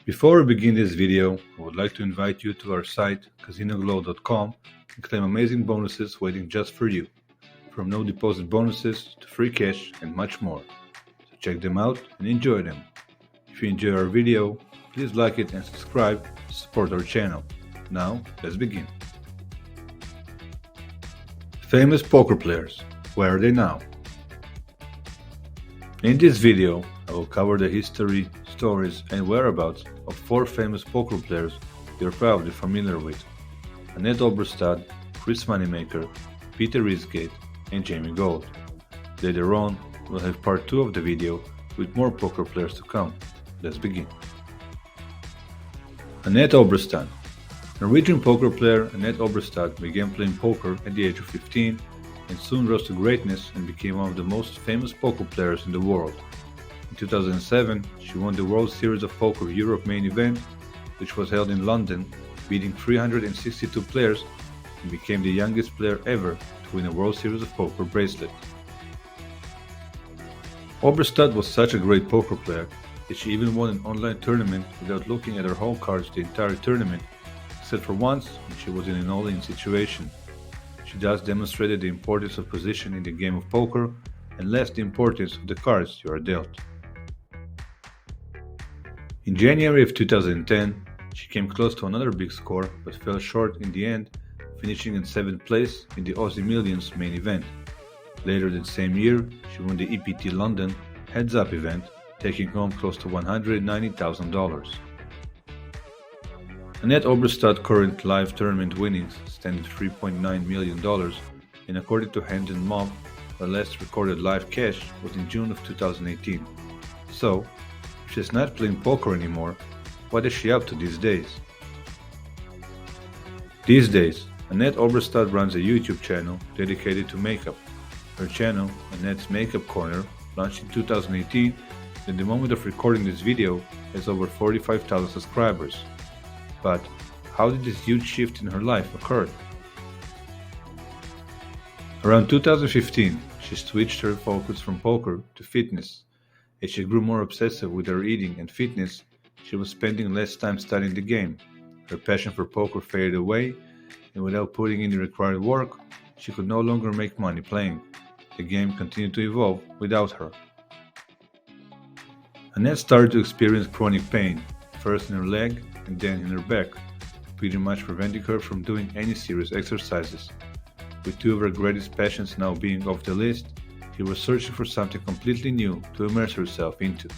Before we begin this video, I would like to invite you to our site CasinoGlow.com and claim amazing bonuses waiting just for you, from no deposit bonuses to free cash and much more. So check them out and enjoy them. If you enjoy our video, please like it and subscribe to support our channel. Now, let's begin. Famous poker players. Where are they now? In this video, I will cover the history, stories, and whereabouts of 4 famous poker players you're probably familiar with: Annette Obrestad, Chris Moneymaker, Peter Eastgate, and Jamie Gold. Later on, we'll have part 2 of the video with more poker players to come. Let's begin. Annette Obrestad. Norwegian poker player Annette Obrestad began playing poker at the age of 15 and soon rose to greatness and became one of the most famous poker players in the world. In 2007, she won the World Series of Poker Europe main event, which was held in London, beating 362 players, and became the youngest player ever to win a World Series of Poker bracelet. Oberstad was such a great poker player that she even won an online tournament without looking at her hole cards the entire tournament, except for once when she was in an all-in situation. She thus demonstrated the importance of position in the game of poker and less the importance of the cards you are dealt. In January of 2010, she came close to another big score but fell short in the end, finishing in 7th place in the Aussie Millions main event. Later that same year, she won the EPT London Heads Up event, taking home close to $190,000. Annette Obrestad's current live tournament winnings stand at $3.9 million, and according to Hand and Mob, her last recorded live cash was in June of 2018. So, if she's not playing poker anymore, what is she up to these days? These days, Annette Obrestad runs a YouTube channel dedicated to makeup. Her channel, Annette's Makeup Corner, launched in 2018, and at the moment of recording this video, has over 45,000 subscribers. But how did this huge shift in her life occur? Around 2015, she switched her focus from poker to fitness. As she grew more obsessive with her eating and fitness, she was spending less time studying the game. Her passion for poker faded away, and without putting in the required work, she could no longer make money playing. The game continued to evolve without her. Annette started to experience chronic pain, first in her leg and then in her back, pretty much preventing her from doing any serious exercises. With 2 of her greatest passions now being off the list, she was searching for something completely new to immerse herself into.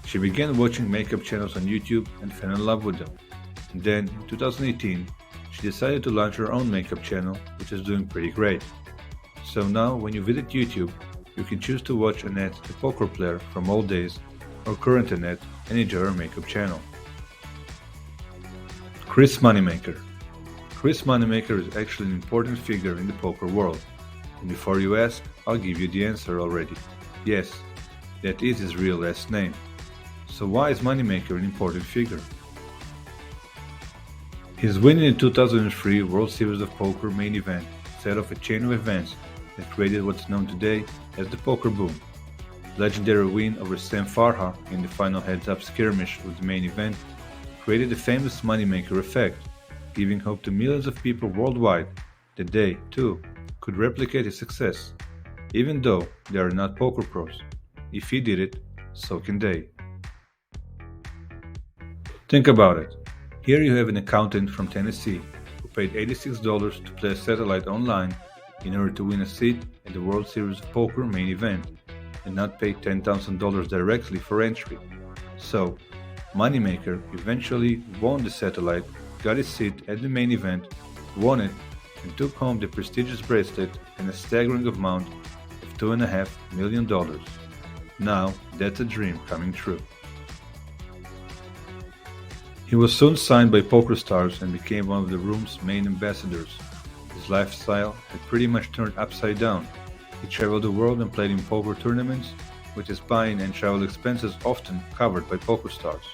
She began watching makeup channels on YouTube and fell in love with them. And then, in 2018, she decided to launch her own makeup channel, which is doing pretty great. So now, when you visit YouTube, you can choose to watch Annette, the poker player from old days, or current Annette, and enjoy her makeup channel. Chris Moneymaker. Chris Moneymaker is actually an important figure in the poker world. And before you ask, I'll give you the answer already. Yes, that is his real last name. So why is Moneymaker an important figure? His win in the 2003 World Series of Poker main event set off a chain of events that created what's known today as the poker boom. Legendary win over Sam Farha in the final heads-up skirmish of the main event created the famous Moneymaker effect, giving hope to millions of people worldwide that they, too, could replicate his success, even though they are not poker pros. If he did it, so can they. Think about it. Here you have an accountant from Tennessee who paid $86 to play a satellite online in order to win a seat at the World Series of Poker main event, and not pay $10,000 directly for entry. So, Moneymaker eventually won the satellite, got his seat at the main event, won it, and took home the prestigious bracelet and a staggering amount of $2.5 million. Now, that's a dream coming true. He was soon signed by PokerStars and became one of the room's main ambassadors. His lifestyle had pretty much turned upside down. He traveled the world and played in poker tournaments, with his buying and travel expenses often covered by PokerStars.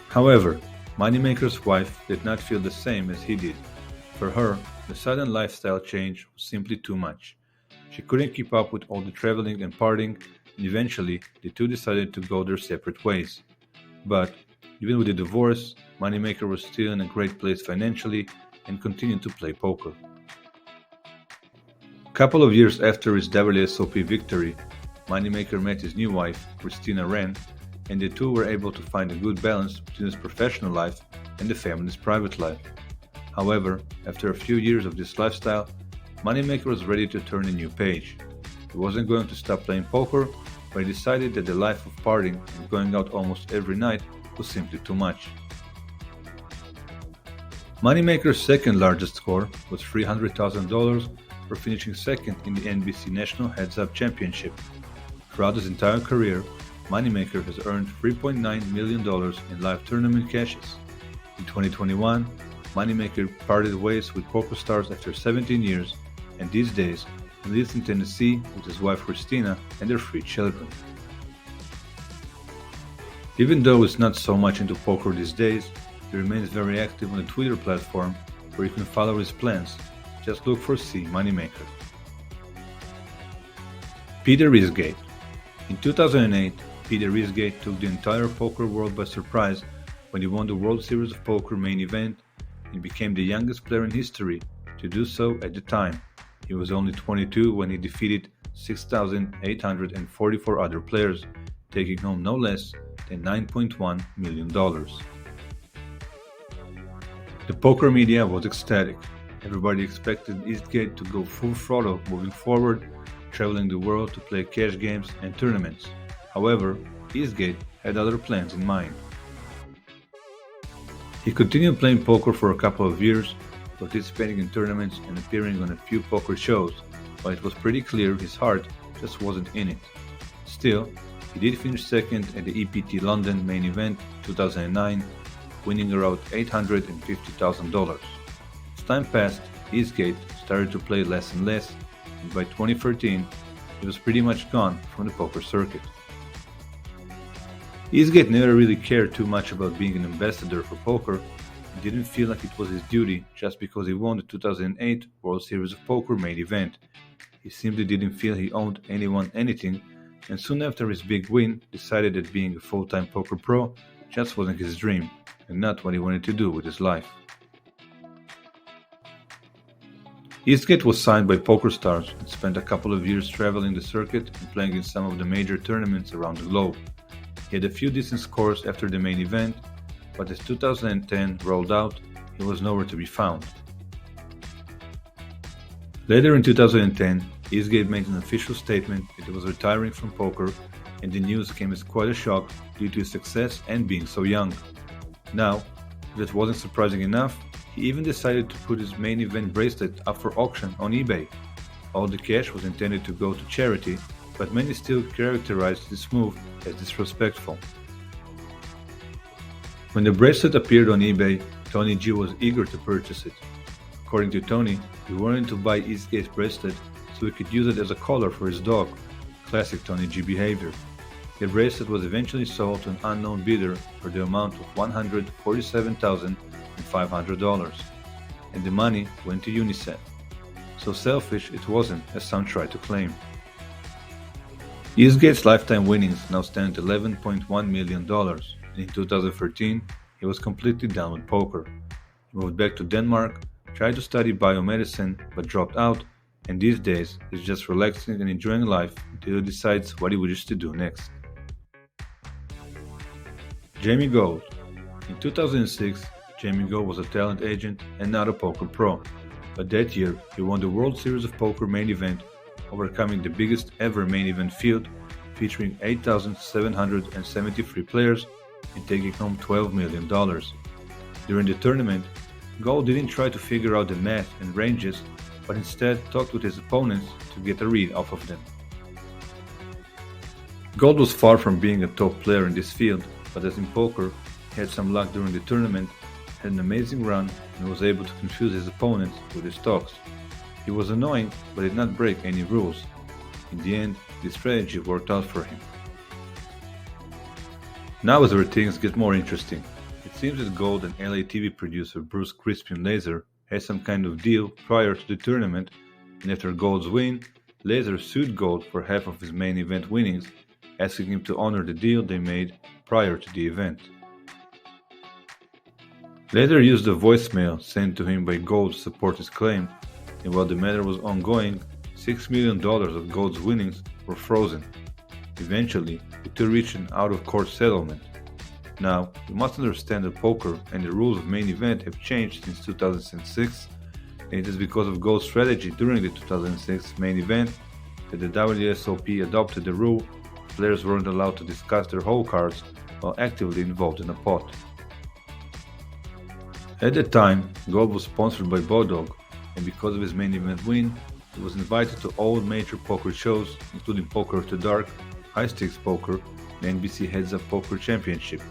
However, Moneymaker's wife did not feel the same as he did. For her, the sudden lifestyle change was simply too much. She couldn't keep up with all the traveling and partying and eventually the two decided to go their separate ways. But even with the divorce, Moneymaker was still in a great place financially and continued to play poker. A couple of years after his WSOP victory, Moneymaker met his new wife, Christina Wren, and the two were able to find a good balance between his professional life and the family's private life. However, after a few years of this lifestyle, Moneymaker was ready to turn a new page. He wasn't going to stop playing poker, but he decided that the life of partying and going out almost every night was simply too much. Moneymaker's second largest score was $300,000 for finishing second in the NBC National Heads Up Championship. Throughout his entire career, Moneymaker has earned $3.9 million in live tournament cashes. In 2021, Moneymaker parted ways with PokerStars after 17 years, and these days he lives in Tennessee with his wife Christina and their 3 children. Even though he's not so much into poker these days, he remains very active on the Twitter platform where you can follow his plans. Just look for C Moneymaker. Peter Eastgate. In 2008, Peter Eastgate took the entire poker world by surprise when he won the World Series of Poker main event and became the youngest player in history to do so at the time. He was only 22 when he defeated 6,844 other players, taking home no less than $9.1 million. The poker media was ecstatic. Everybody expected Eastgate to go full throttle moving forward, traveling the world to play cash games and tournaments. However, Eastgate had other plans in mind. He continued playing poker for a couple of years, participating in tournaments and appearing on a few poker shows, but it was pretty clear his heart just wasn't in it. Still, he did finish second at the EPT London main event 2009, winning around $850,000. As time passed, Eastgate started to play less and less, and by 2013, he was pretty much gone from the poker circuit. Eastgate never really cared too much about being an ambassador for poker and didn't feel like it was his duty just because he won the 2008 World Series of Poker main event. He simply didn't feel he owed anyone anything, and soon after his big win decided that being a full-time poker pro just wasn't his dream and not what he wanted to do with his life. Eastgate was signed by PokerStars and spent a couple of years traveling the circuit and playing in some of the major tournaments around the globe. He had a few decent scores after the main event, but as 2010 rolled out, he was nowhere to be found. Later in 2010, Eastgate made an official statement that he was retiring from poker, and the news came as quite a shock due to his success and being so young. Now, if that wasn't surprising enough, he even decided to put his main event bracelet up for auction on eBay. All the cash was intended to go to charity, but many still characterized this move as disrespectful. When the bracelet appeared on eBay, Tony G was eager to purchase it. According to Tony, he wanted to buy Eastgate's bracelet so he could use it as a collar for his dog, classic Tony G behavior. The bracelet was eventually sold to an unknown bidder for the amount of $147,500, and the money went to UNICEF. So selfish it wasn't, as some tried to claim. Eastgate's lifetime winnings now stand at $11.1 million, and in 2013, he was completely done with poker. He moved back to Denmark, tried to study biomedicine, but dropped out, and these days is just relaxing and enjoying life until he decides what he wishes to do next. Jamie Gold. In 2006, Jamie Gold was a talent agent and not a poker pro, but that year he won the World Series of Poker main event, overcoming the biggest ever main event field, featuring 8,773 players and taking home $12 million. During the tournament, Gold didn't try to figure out the math and ranges, but instead talked with his opponents to get a read off of them. Gold was far from being a top player in this field, but as in poker, he had some luck during the tournament, had an amazing run, and was able to confuse his opponents with his talks. He was annoying, but did not break any rules. In the end, this strategy worked out for him. Now is where things get more interesting. It seems that Gold and LA TV producer Bruce Crispin Laser had some kind of deal prior to the tournament, and after Gold's win, Laser sued Gold for half of his main event winnings asking him to honor the deal they made prior to the event. Later used a voicemail sent to him by Gold to support his claim, and while the matter was ongoing, $6 million of Gold's winnings were frozen. Eventually, the two reached an out-of-court settlement. Now, you must understand that poker and the rules of main event have changed since 2006, and it is because of Gold's strategy during the 2006 main event that the WSOP adopted the rule players weren't allowed to discuss their hole cards while actively involved in a pot. At the time, Gold was sponsored by Bodog, and because of his main event win, he was invited to all major poker shows, including Poker After Dark, High Stakes Poker, and NBC Heads Up Poker Championship.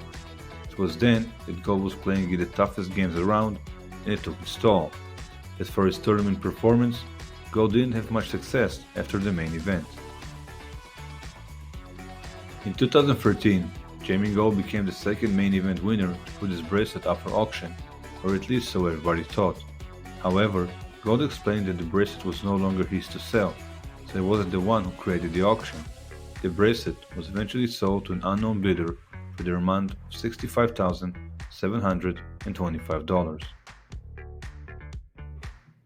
It was then that Gold was playing in the toughest games around, and it took its toll. As for his tournament performance, Gold didn't have much success after the main event. In 2013, Jamie Gold became the second main event winner to put his bracelet up for auction, or at least so everybody thought. However, Gold explained that the bracelet was no longer his to sell, so he wasn't the one who created the auction. The bracelet was eventually sold to an unknown bidder for the amount of $65,725.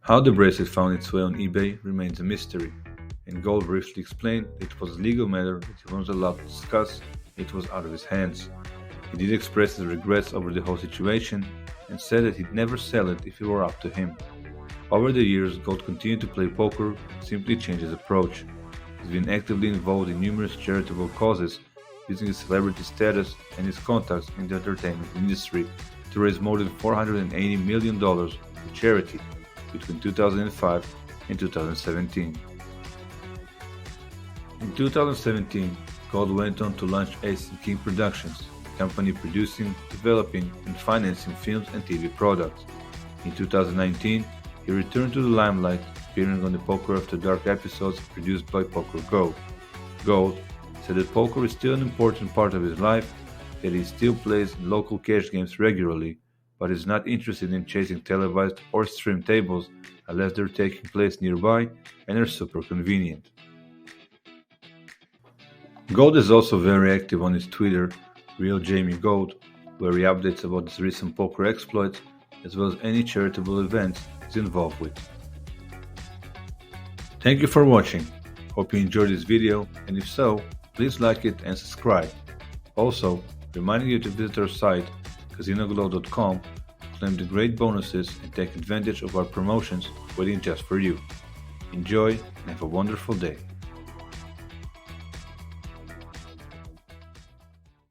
How the bracelet found its way on eBay remains a mystery, and Gold briefly explained that it was a legal matter that he wasn't allowed to discuss. It was out of his hands. He did express his regrets over the whole situation and said that he'd never sell it if it were up to him. Over the years, Gold continued to play poker and simply changed his approach. He's been actively involved in numerous charitable causes, using his celebrity status and his contacts in the entertainment industry to raise more than $480 million for charity between 2005 and 2017. In 2017, Gold went on to launch Ace & King Productions, a company producing, developing, and financing films and TV products. In 2019, he returned to the limelight, appearing on the Poker After Dark episodes produced by PokerGo. Gold said that poker is still an important part of his life, that he still plays in local cash games regularly, but is not interested in chasing televised or streamed tables unless they're taking place nearby and are super convenient. Gold is also very active on his Twitter, Real Jamie Gold, where he updates about his recent poker exploits as well as any charitable events he's involved with. Thank you for watching. Hope you enjoyed this video, and if so, please like it and subscribe. Also, reminding you to visit our site CasinoGlow.com to claim the great bonuses and take advantage of our promotions waiting just for you. Enjoy and have a wonderful day.